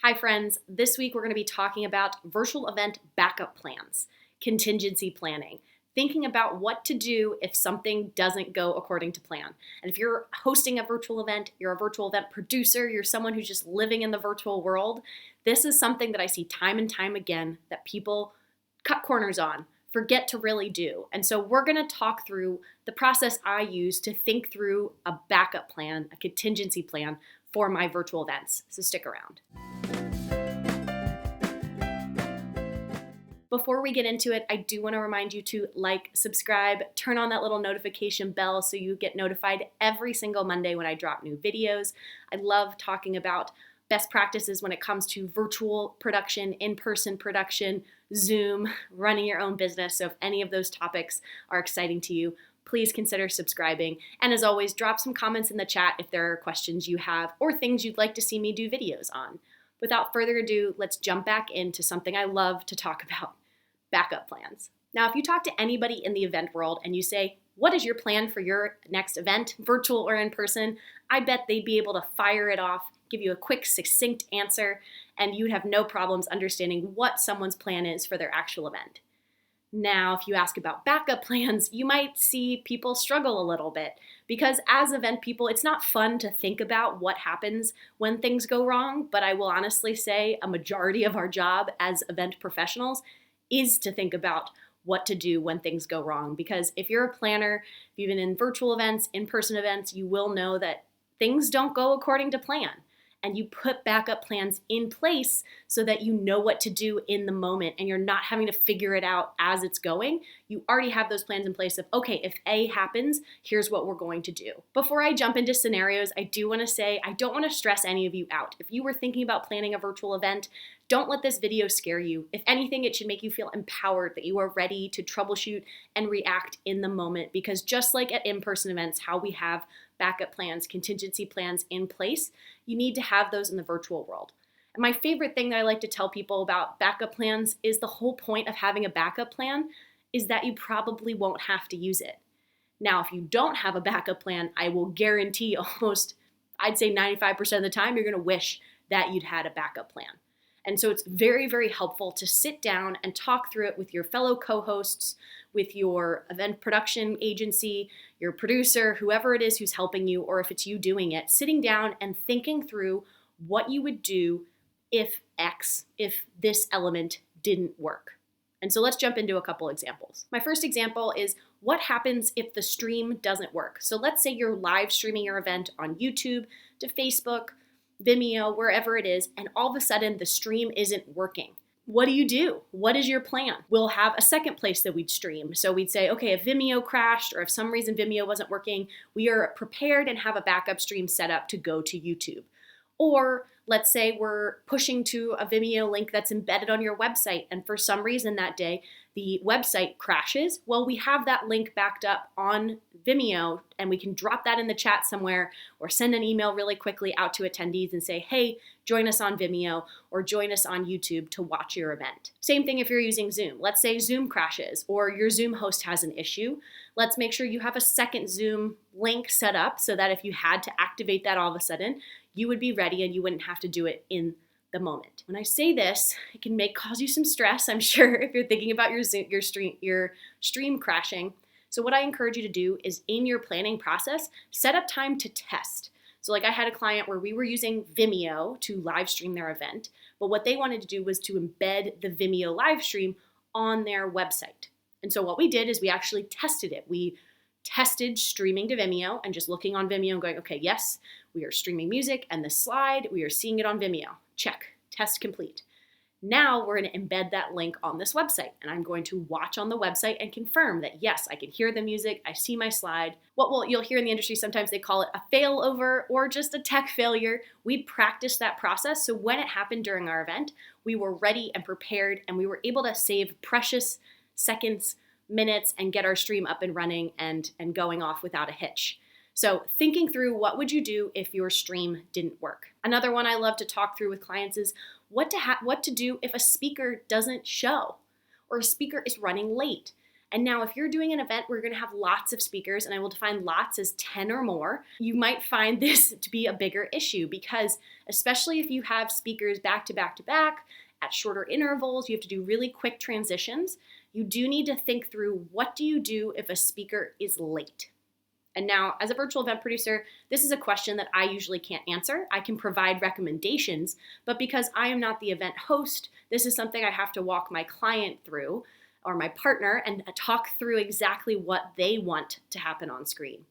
Hi friends, this week we're going to be talking about virtual event backup plans, contingency planning, thinking about what to do if something doesn't go according to plan. And if you're hosting a virtual event, you're a virtual event producer, you're someone who's just living in the virtual world, this is something that I see time and time again that people cut corners on, forget to really do. And so we're going to talk through the process I use to think through a backup plan, a contingency plan for my virtual events. So stick around. Before we get into it, I do want to remind you to like, subscribe, turn on that little notification bell so you get notified every single Monday when I drop new videos. I love talking about best practices when it comes to virtual production, in-person production, Zoom, running your own business. So if any of those topics are exciting to you, please consider subscribing. And as always, drop some comments in the chat if there are questions you have or things you'd like to see me do videos on. Without further ado, let's jump back into something I love to talk about: backup plans. Now, if you talk to anybody in the event world and you say, what is your plan for your next event, virtual or in person? I bet they'd be able to fire it off, give you a quick, succinct answer, and you'd have no problems understanding what someone's plan is for their actual event. Now, if you ask about backup plans, you might see people struggle a little bit because as event people, it's not fun to think about what happens when things go wrong, but I will honestly say a majority of our job as event professionals is to think about what to do when things go wrong. Because if you're a planner, if you've been in virtual events, in-person events, you will know that things don't go according to plan. And you put backup plans in place so that you know what to do in the moment and you're not having to figure it out as it's going. You already have those plans in place of, okay, if A happens, here's what we're going to do. Before I jump into scenarios, I do want to say I don't want to stress any of you out. If you were thinking about planning a virtual event, don't let this video scare you. If anything, it should make you feel empowered that you are ready to troubleshoot and react in the moment, because just like at in-person events, how we have backup plans, contingency plans in place, you need to have those in the virtual world. And my favorite thing that I like to tell people about backup plans is the whole point of having a backup plan is that you probably won't have to use it. Now, if you don't have a backup plan, I will guarantee almost, I'd say 95% of the time, you're going to wish that you'd had a backup plan. And so it's very, very helpful to sit down and talk through it with your fellow co-hosts, with your event production agency, your producer, whoever it is who's helping you, or if it's you doing it, sitting down and thinking through what you would do if this element didn't work. And so let's jump into a couple examples. My first example is what happens if the stream doesn't work. So let's say you're live streaming your event on YouTube to Facebook, Vimeo, wherever it is, and all of a sudden the stream isn't working. What do you do? What is your plan? We'll have a second place that we'd stream. So we'd say, okay, if Vimeo crashed or if some reason Vimeo wasn't working, we are prepared and have a backup stream set up to go to YouTube. Or let's say we're pushing to a Vimeo link that's embedded on your website, and for some reason that day the website crashes. Well, we have that link backed up on Vimeo, and we can drop that in the chat somewhere or send an email really quickly out to attendees and say, hey, join us on Vimeo or join us on YouTube to watch your event. Same thing if you're using Zoom. Let's say Zoom crashes or your Zoom host has an issue. Let's make sure you have a second Zoom link set up so that if you had to activate that all of a sudden, you would be ready and you wouldn't have to do it in the moment. When I say this, it can cause you some stress, I'm sure, if you're thinking about your stream crashing. So what I encourage you to do is in your planning process, set up time to test. So like I had a client where we were using Vimeo to live stream their event, but what they wanted to do was to embed the Vimeo live stream on their website. And so what we did is we actually tested it. We tested streaming to Vimeo and just looking on Vimeo and going, okay, yes, we are streaming music and the slide, we are seeing it on Vimeo. Check, test complete. Now we're going to embed that link on this website, and I'm going to watch on the website and confirm that yes, I can hear the music, I see my slide. You'll hear in the industry sometimes they call it a failover or just a tech failure. We practiced that process, so when it happened during our event, we were ready and prepared, and we were able to save precious seconds, minutes, and get our stream up and running and going off without a hitch. So thinking through what would you do if your stream didn't work. Another one I love to talk through with clients is what to do if a speaker doesn't show or a speaker is running late. And now if you're doing an event where you're going to have lots of speakers, and I will define lots as 10 or more, you might find this to be a bigger issue because especially if you have speakers back to back to back at shorter intervals, you have to do really quick transitions. You do need to think through, what do you do if a speaker is late? And now, as a virtual event producer, this is a question that I usually can't answer. I can provide recommendations, but because I am not the event host, this is something I have to walk my client through or my partner and talk through exactly what they want to happen on screen.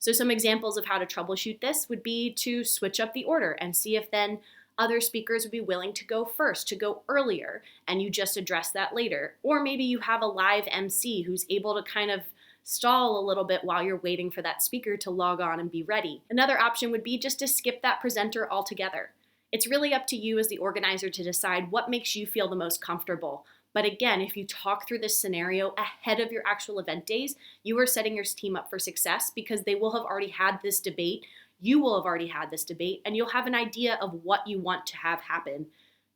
So some examples of how to troubleshoot this would be to switch up the order and see if then other speakers would be willing to go first, to go earlier, and you just address that later. Or maybe you have a live MC who's able to kind of stall a little bit while you're waiting for that speaker to log on and be ready. Another option would be just to skip that presenter altogether. It's really up to you as the organizer to decide what makes you feel the most comfortable. But again, if you talk through this scenario ahead of your actual event days, you are setting your team up for success because they will have already had this debate. You will have already had this debate, and you'll have an idea of what you want to have happen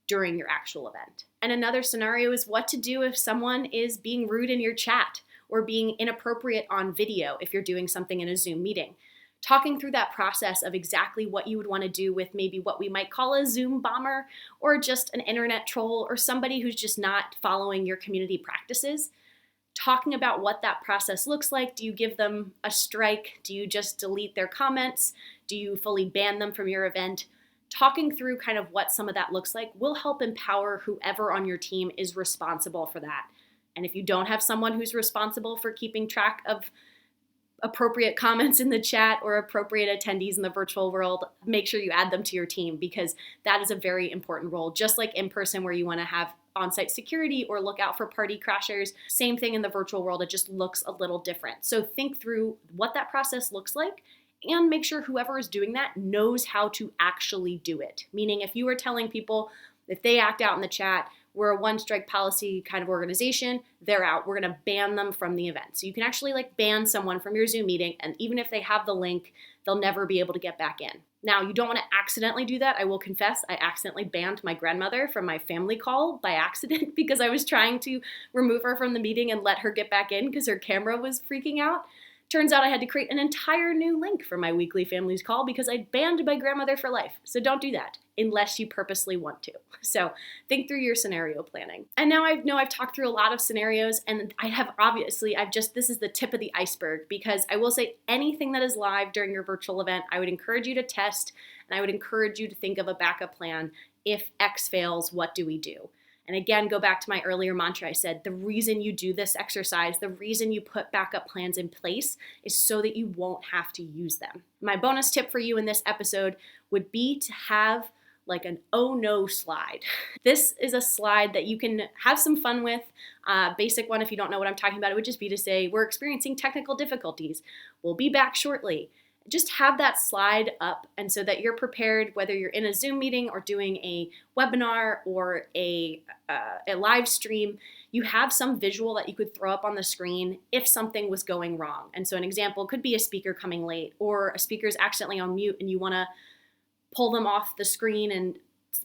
during your actual event. And another scenario is what to do if someone is being rude in your chat or being inappropriate on video if you're doing something in a Zoom meeting. Talking through that process of exactly what you would want to do with maybe what we might call a Zoom bomber or just an internet troll or somebody who's just not following your community practices. Talking about what that process looks like. Do you give them a strike? Do you just delete their comments? Do you fully ban them from your event? Talking through kind of what some of that looks like will help empower whoever on your team is responsible for that. And if you don't have someone who's responsible for keeping track of appropriate comments in the chat or appropriate attendees in the virtual world, make sure you add them to your team because that is a very important role. Just like in person where you want to have on-site security or look out for party crashers, same thing in the virtual world, it just looks a little different. So think through what that process looks like and make sure whoever is doing that knows how to actually do it. Meaning if you are telling people, if they act out in the chat, we're a one-strike policy kind of organization, they're out. We're going to ban them from the event. So you can actually ban someone from your Zoom meeting, and even if they have the link, they'll never be able to get back in. Now, you don't want to accidentally do that. I will confess, I accidentally banned my grandmother from my family call by accident because I was trying to remove her from the meeting and let her get back in because her camera was freaking out. Turns out I had to create an entire new link for my weekly families call because I banned my grandmother for life. So don't do that unless you purposely want to. So think through your scenario planning. And now I know I've talked through a lot of scenarios and this is the tip of the iceberg because I will say anything that is live during your virtual event, I would encourage you to test and I would encourage you to think of a backup plan. If X fails, what do we do? And again, go back to my earlier mantra. I said, the reason you do this exercise, the reason you put backup plans in place is so that you won't have to use them. My bonus tip for you in this episode would be to have an oh no slide. This is a slide that you can have some fun with. Basic one, if you don't know what I'm talking about, it would just be to say, we're experiencing technical difficulties. We'll be back shortly. Just have that slide up and so that you're prepared whether you're in a Zoom meeting or doing a webinar or a live stream, you have some visual that you could throw up on the screen if something was going wrong. And so an example could be a speaker coming late or a speaker's accidentally on mute and you want to pull them off the screen and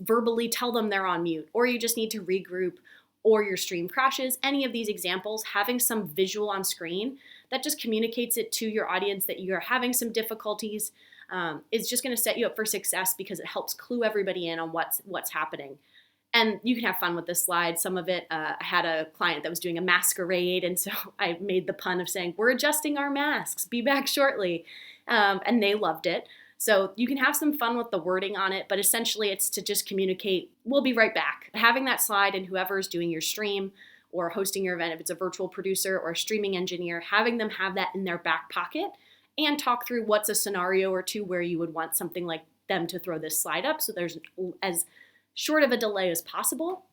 verbally tell them they're on mute, or you just need to regroup or your stream crashes. Any of these examples, having some visual on screen that just communicates it to your audience that you're having some difficulties is just going to set you up for success because it helps clue everybody in on what's happening. And you can have fun with this slide. Some of it, I had a client that was doing a masquerade, and so I made the pun of saying, we're adjusting our masks, be back shortly. And they loved it. So you can have some fun with the wording on it, but essentially it's to just communicate, we'll be right back. Having that slide and whoever's doing your stream or hosting your event, if it's a virtual producer or a streaming engineer, having them have that in their back pocket and talk through what's a scenario or two where you would want something like them to throw this slide up so there's as short of a delay as possible.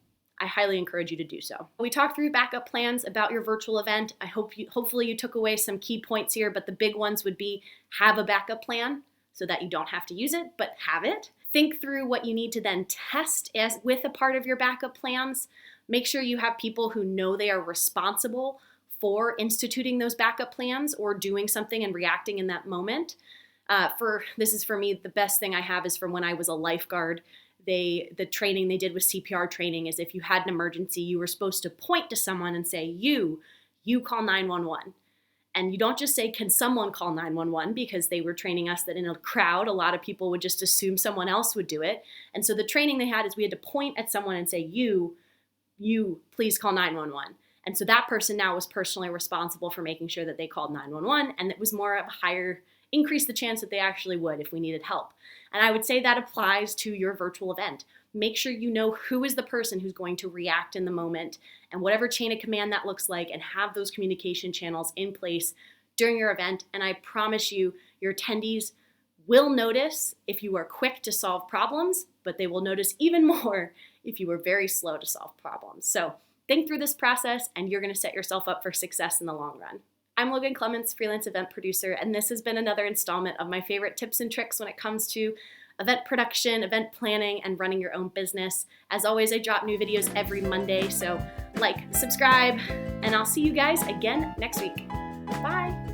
I highly encourage you to do so. We talked through backup plans about your virtual event. Hopefully you took away some key points here, but the big ones would be have a backup plan so that you don't have to use it, but have it. Think through what you need to then test as with a part of your backup plans. Make sure you have people who know they are responsible for instituting those backup plans or doing something and reacting in that moment. This is for me, the best thing I have is from when I was a lifeguard. The training they did with CPR training is if you had an emergency, you were supposed to point to someone and say, you you call 911. And you don't just say, can someone call 911? Because they were training us that in a crowd, a lot of people would just assume someone else would do it. And so the training they had is we had to point at someone and say, you please call 911. And so that person now was personally responsible for making sure that they called 911, and it was more of a higher, increase the chance that they actually would if we needed help. And I would say that applies to your virtual event. Make sure you know who is the person who's going to react in the moment and whatever chain of command that looks like, and have those communication channels in place during your event. And I promise you, your attendees will notice if you are quick to solve problems, but they will notice even more if you were very slow to solve problems. So think through this process and you're going to set yourself up for success in the long run. I'm Logan Clements, freelance event producer, and this has been another installment of my favorite tips and tricks when it comes to event production, event planning, and running your own business. As always, I drop new videos every Monday, so like, subscribe, and I'll see you guys again next week. Bye.